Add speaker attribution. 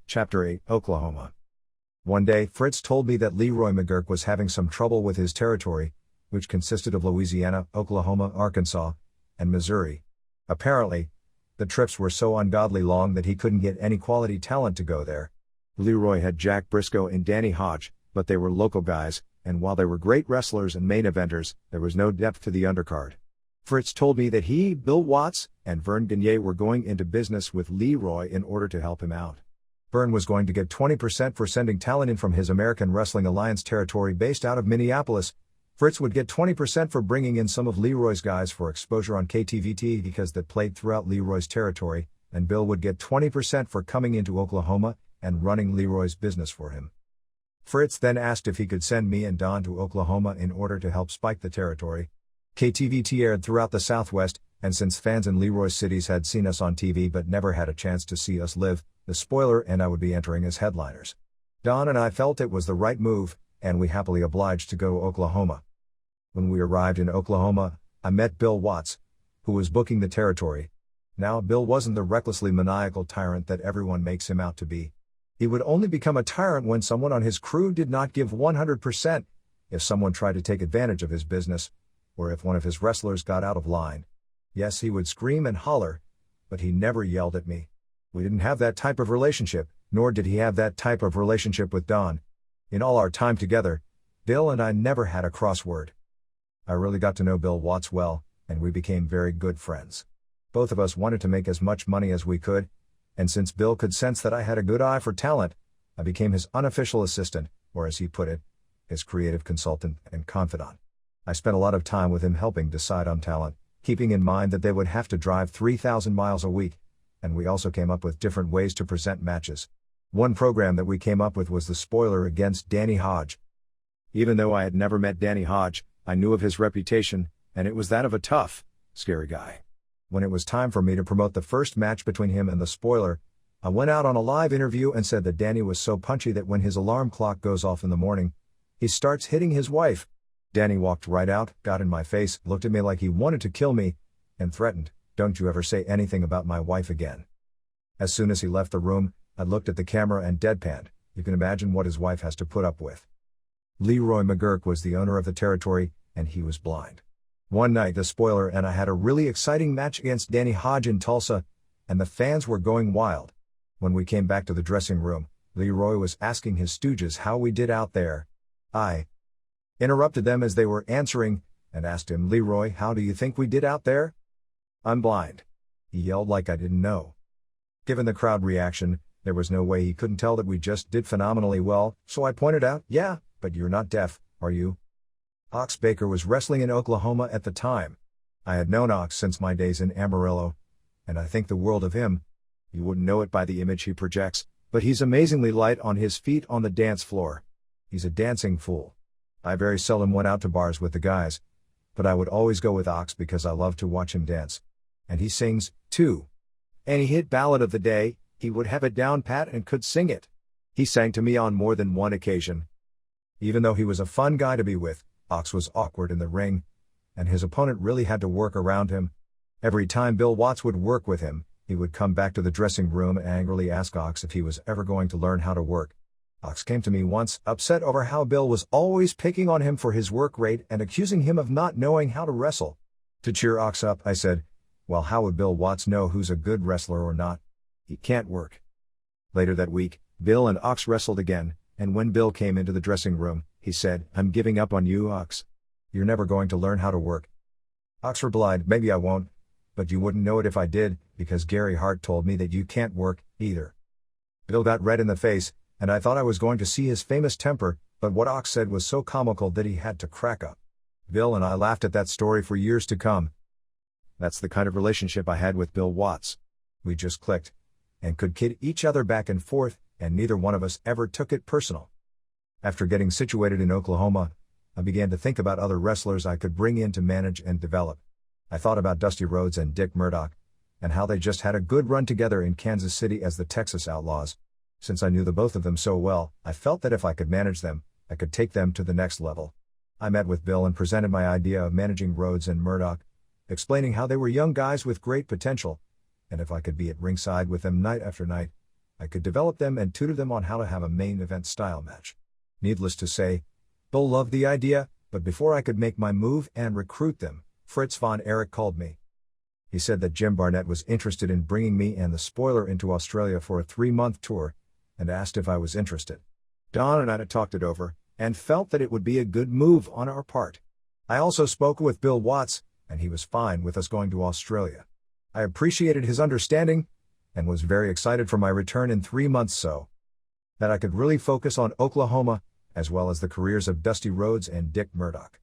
Speaker 1: Chapter 8, Oklahoma. One day, Fritz told me that Leroy McGurk was having some trouble with his territory, which consisted of Louisiana, Oklahoma, Arkansas, and Missouri. Apparently, the trips were so ungodly long that he couldn't get any quality talent to go there. Leroy had Jack Briscoe and Danny Hodge, but they were local guys, and while they were great wrestlers and main eventers, there was no depth to the undercard. Fritz told me that he, Bill Watts, and Vern Gagne were going into business with Leroy in order to help him out. Vern was going to get 20% for sending talent in from his American Wrestling Alliance territory based out of Minneapolis. Fritz would get 20% for bringing in some of Leroy's guys for exposure on KTVT because that played throughout Leroy's territory, and Bill would get 20% for coming into Oklahoma and running Leroy's business for him. Fritz then asked if he could send me and Don to Oklahoma in order to help spike the territory. KTVT aired throughout the Southwest, and since fans in Leroy's cities had seen us on TV but never had a chance to see us live, the spoiler and I would be entering as headliners. Don and I felt it was the right move, and we happily obliged to go to Oklahoma. When we arrived in Oklahoma, I met Bill Watts, who was booking the territory. Now, Bill wasn't the recklessly maniacal tyrant that everyone makes him out to be. He would only become a tyrant when someone on his crew did not give 100%, if someone tried to take advantage of his business, or if one of his wrestlers got out of line. Yes, he would scream and holler, but he never yelled at me. We didn't have that type of relationship, nor did he have that type of relationship with Don. In all our time together, Bill and I never had a crossword. I really got to know Bill Watts well, and we became very good friends. Both of us wanted to make as much money as we could, and since Bill could sense that I had a good eye for talent, I became his unofficial assistant, or as he put it, his creative consultant and confidant. I spent a lot of time with him helping decide on talent, keeping in mind that they would have to drive 3,000 miles a week, and we also came up with different ways to present matches. One program that we came up with was the spoiler against Danny Hodge. Even though I had never met Danny Hodge, I knew of his reputation, and it was that of a tough, scary guy. When it was time for me to promote the first match between him and the spoiler, I went out on a live interview and said that Danny was so punchy that when his alarm clock goes off in the morning, he starts hitting his wife. Danny walked right out, got in my face, looked at me like he wanted to kill me, and threatened, "Don't you ever say anything about my wife again." As soon as he left the room, I looked at the camera and deadpanned. You can imagine what his wife has to put up with. Leroy McGurk was the owner of the territory, and he was blind. One night the spoiler and I had a really exciting match against Danny Hodge in Tulsa, and the fans were going wild. When we came back to the dressing room, Leroy was asking his stooges how we did out there. I interrupted them as they were answering, and asked him, "Leroy, how do you think we did out there?" "I'm blind," he yelled like I didn't know. Given the crowd reaction, there was no way he couldn't tell that we just did phenomenally well, so I pointed out, "Yeah, but you're not deaf, are you?" Ox Baker was wrestling in Oklahoma at the time. I had known Ox since my days in Amarillo, and I think the world of him. You wouldn't know it by the image he projects, but he's amazingly light on his feet on the dance floor. He's a dancing fool. I very seldom went out to bars with the guys, but I would always go with Ox because I loved to watch him dance. And he sings, too. Any hit ballad of the day, he would have it down pat and could sing it. He sang to me on more than one occasion. Even though he was a fun guy to be with, Ox was awkward in the ring, and his opponent really had to work around him. Every time Bill Watts would work with him, he would come back to the dressing room and angrily ask Ox if he was ever going to learn how to work. Ox came to me once, upset over how Bill was always picking on him for his work rate and accusing him of not knowing how to wrestle. To cheer Ox up, I said, "Well, how would Bill Watts know who's a good wrestler or not? He can't work." Later that week, Bill and Ox wrestled again, and when Bill came into the dressing room, he said, "I'm giving up on you, Ox. You're never going to learn how to work." Ox replied, "Maybe I won't, but you wouldn't know it if I did, because Gary Hart told me that you can't work, either." Bill got red in the face, and I thought I was going to see his famous temper, but what Ox said was so comical that he had to crack up. Bill and I laughed at that story for years to come. That's the kind of relationship I had with Bill Watts. We just clicked, and could kid each other back and forth, and neither one of us ever took it personal. After getting situated in Oklahoma, I began to think about other wrestlers I could bring in to manage and develop. I thought about Dusty Rhodes and Dick Murdoch, and how they just had a good run together in Kansas City as the Texas Outlaws. Since I knew the both of them so well, I felt that if I could manage them, I could take them to the next level. I met with Bill and presented my idea of managing Rhodes and Murdoch, explaining how they were young guys with great potential, and if I could be at ringside with them night after night, I could develop them and tutor them on how to have a main event style match. Needless to say, Bill loved the idea, but before I could make my move and recruit them, Fritz von Erich called me. He said that Jim Barnett was interested in bringing me and the spoiler into Australia for a 3-month tour, and asked if I was interested. Don and I had talked it over, and felt that it would be a good move on our part. I also spoke with Bill Watts, and he was fine with us going to Australia. I appreciated his understanding, and was very excited for my return in 3 months so that I could really focus on Oklahoma, as well as the careers of Dusty Rhodes and Dick Murdoch.